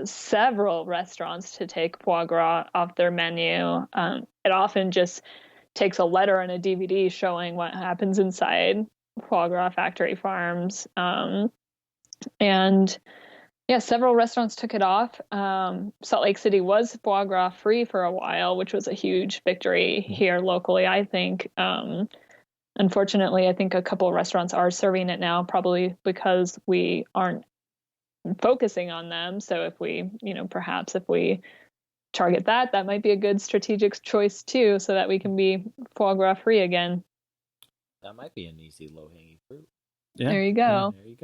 several restaurants to take foie gras off their menu. It often just takes a letter and a DVD showing what happens inside foie gras factory farms. And Yeah, several restaurants took it off. Salt Lake City was foie gras free for a while, which was a huge victory here locally, I think. Unfortunately, I think a couple of restaurants are serving it now, probably because we aren't focusing on them. So if we, perhaps if we target that, that might be a good strategic choice too, so that we can be foie gras free again. That might be an easy low-hanging fruit. Yeah. There you go. There you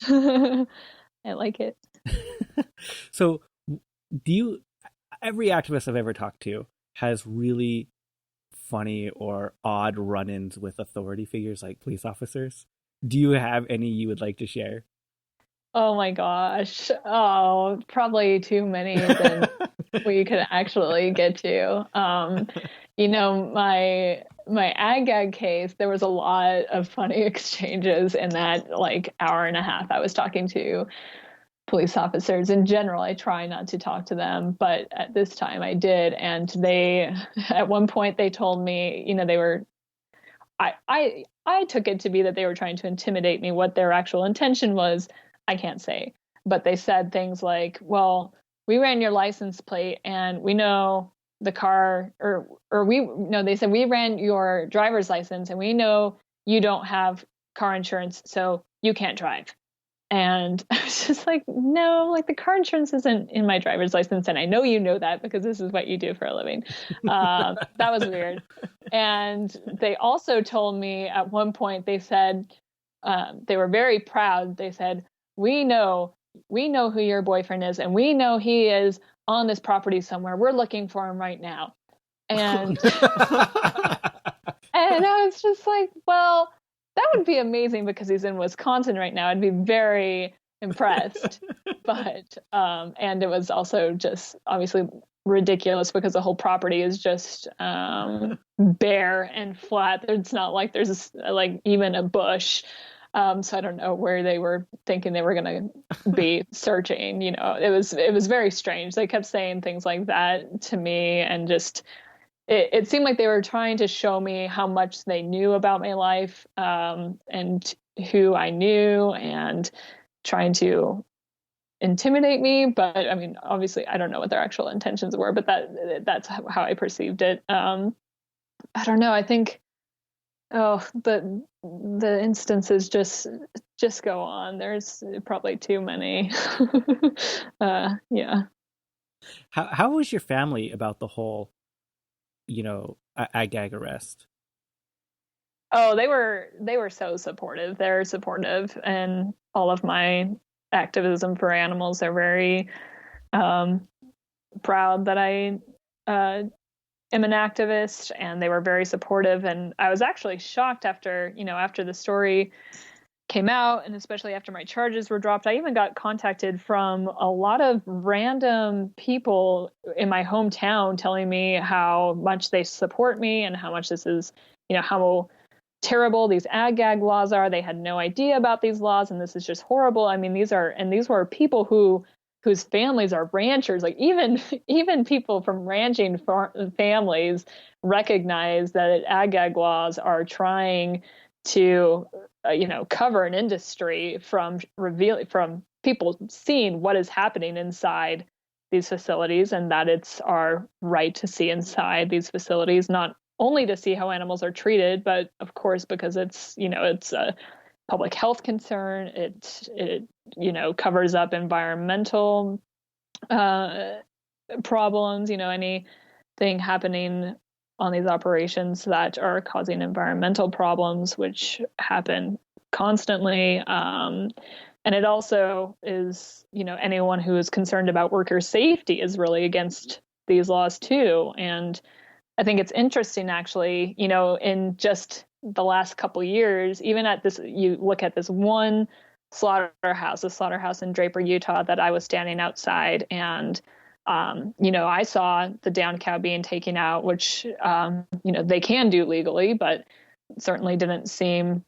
go. I like it. So every activist I've ever talked to has really funny or odd run-ins with authority figures like police officers. Do you have any you would like to share? Oh my gosh. Oh, probably too many than we could actually get to. My Ag-Gag case, there was a lot of funny exchanges in that hour and a half I was talking to police officers. In general, I try not to talk to them, but at this time I did. And at one point they told me, I took it to be that they were trying to intimidate me. What their actual intention was, I can't say. But they said things like, well, we ran your license plate and we know the car, they said we ran your driver's license and we know you don't have car insurance, so you can't drive. And I was just like, no, the car insurance isn't in my driver's license. And I know you know that because this is what you do for a living. That was weird. And they also told me at one point, they said, they were very proud. They said, we know who your boyfriend is, and we know he is on this property somewhere. We're looking for him right now. And, and I was just like, well, that would be amazing because he's in Wisconsin right now. I'd be very impressed. But, and it was also just obviously ridiculous because the whole property is just bare and flat. It's not like there's even a bush. So I don't know where they were thinking they were going to be searching. It was very strange. They kept saying things like that to me, and just it seemed like they were trying to show me how much they knew about my life, and who I knew, and trying to intimidate me. But I mean, obviously, I don't know what their actual intentions were, but that's how I perceived it. I don't know. I think. Oh, the instances just go on. There's probably too many. Yeah. How was your family about the whole, Ag-Gag arrest? Oh, they were so supportive. They're supportive, and all of my activism for animals. They're very proud that I am an activist, and they were very supportive. And I was actually shocked after the story came out, and especially after my charges were dropped. I even got contacted from a lot of random people in my hometown telling me how much they support me and how much this is, how terrible these Ag-Gag laws are. They had no idea about these laws, and this is just horrible. I mean, these were people whose families are ranchers. Even people from ranching families recognize that Ag-Gag laws are trying to, cover an industry from people seeing what is happening inside these facilities, and that it's our right to see inside these facilities, not only to see how animals are treated, but of course, because it's a public health concern. It covers up environmental problems, anything happening on these operations that are causing environmental problems, which happen constantly. And it also is, anyone who is concerned about worker safety is really against these laws too. And I think it's interesting, actually, in just the last couple years, even at this, you look at this one slaughterhouse in Draper, Utah, that I was standing outside, and I saw the down cow being taken out, which they can do legally, but certainly didn't seem.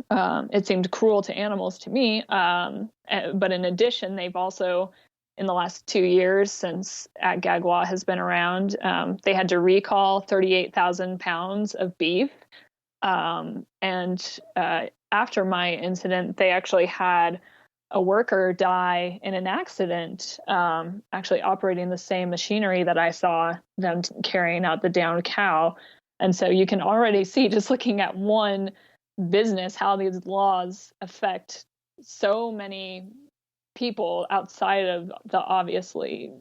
It seemed cruel to animals to me. But in addition, they've also, in the last 2 years since Ag-Gag law has been around, they had to recall 38,000 pounds of beef. And after my incident, they actually had a worker die in an accident, actually operating the same machinery that I saw them carrying out the downed cow. And so you can already see, just looking at one business, how these laws affect so many people outside of the obviously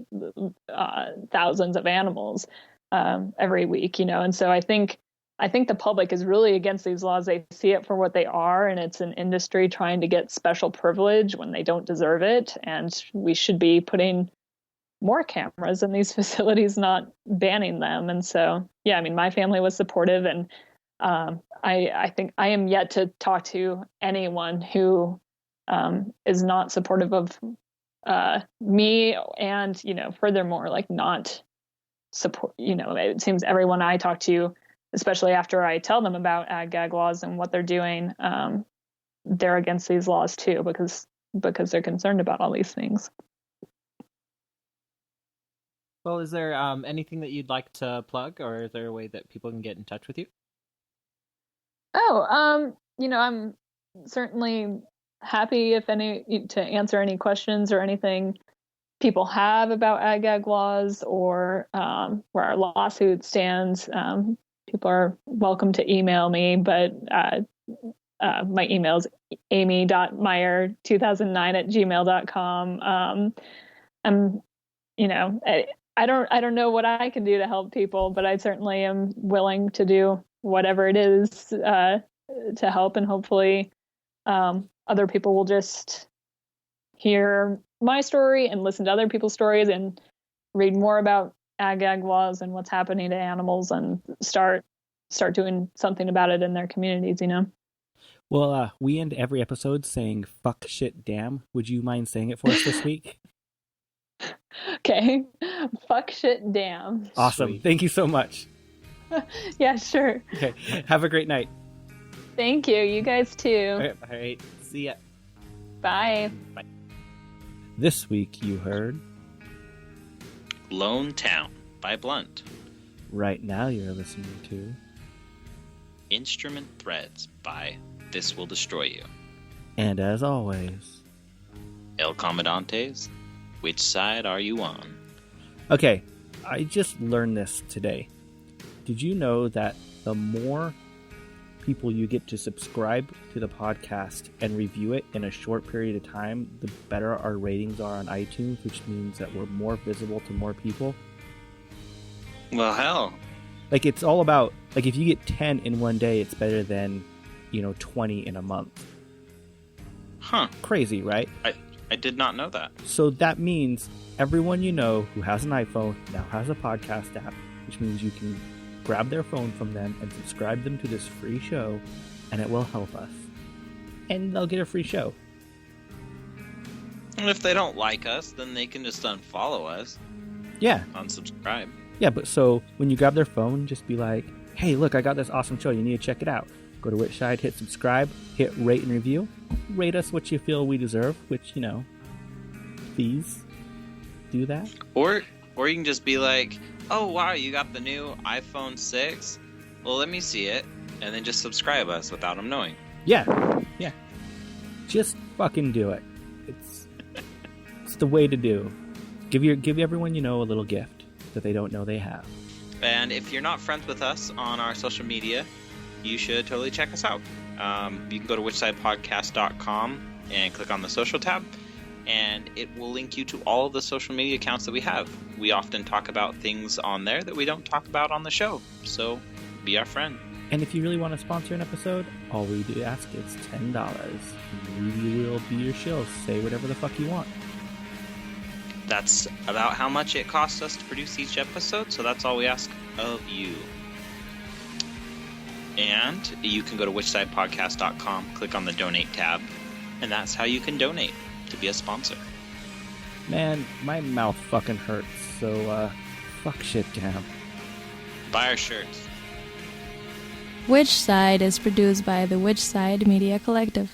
thousands of animals every week, and so I think the public is really against these laws. They see it for what they are, and it's an industry trying to get special privilege when they don't deserve it. And we should be putting more cameras in these facilities, not banning them. And so, yeah, I mean, my family was supportive, and I think I am yet to talk to anyone who is not supportive of me, and furthermore, like, not support. It seems everyone I talk to, especially after I tell them about Ag-Gag laws and what they're doing, they're against these laws too, because they're concerned about all these things. Well, is there anything that you'd like to plug, or is there a way that people can get in touch with you? I'm certainly happy to answer any questions or anything people have about Ag-Gag laws, or where our lawsuit stands. People are welcome to email me, but my email is amy.meyer2009@gmail.com. I don't know what I can do to help people, but I certainly am willing to do whatever it is to help, and hopefully other people will just hear my story and listen to other people's stories and read more about Ag-Gag laws and what's happening to animals, and start doing something about it in their communities, Well, we end every episode saying "fuck, shit, damn." Would you mind saying it for us this week? Okay. Fuck, shit, damn. Awesome. Sweet. Thank you so much. Yeah, sure. Okay. Have a great night. Thank you. You guys too. All right. See ya. Bye. Bye. This week you heard. Lone Town by Blunt. Right now you're listening to. Instrument Threads by This Will Destroy You. And as always. El Comandantes, which side are you on? Okay, I just learned this today. Did you know that the more people you get to subscribe to the podcast and review it in a short period of time, the better our ratings are on iTunes, which means that we're more visible to more people? Well, hell. Like, it's all about, like, if you get 10 in one day, it's better than, 20 in a month. Huh. Crazy, right? I did not know that. So that means everyone you know who has an iPhone now has a podcast app, which means you can grab their phone from them and subscribe them to this free show, and it will help us. And they'll get a free show. And if they don't like us, then they can just unfollow us. Yeah. Unsubscribe. Yeah, but so when you grab their phone, just be like, hey, look, I got this awesome show. You need to check it out. Go to Which Side, hit subscribe, hit rate and review. Rate us what you feel we deserve, which, please do that. Or you can just be like, oh, wow, you got the new iPhone 6? Well, let me see it. And then just subscribe us without them knowing. Yeah. Just fucking do it. It's the way to do. Give everyone a little gift that they don't know they have. And if you're not friends with us on our social media, you should totally check us out. You can go to whichsidepodcast.com and click on the social tab, and it will link you to all of the social media accounts that we have. We often talk about things on there that we don't talk about on the show, so be our friend. And if you really want to sponsor an episode, all we do ask is $10. We will be your shill. Say whatever the fuck you want. That's about how much it costs us to produce each episode, so that's all we ask of you. And you can go to whichsidepodcast.com, click on the donate tab, and that's how you can donate to be a sponsor. Man, my mouth fucking hurts, so fuck shit, damn. Buy our shirts. Which Side is produced by the Which Side Media Collective.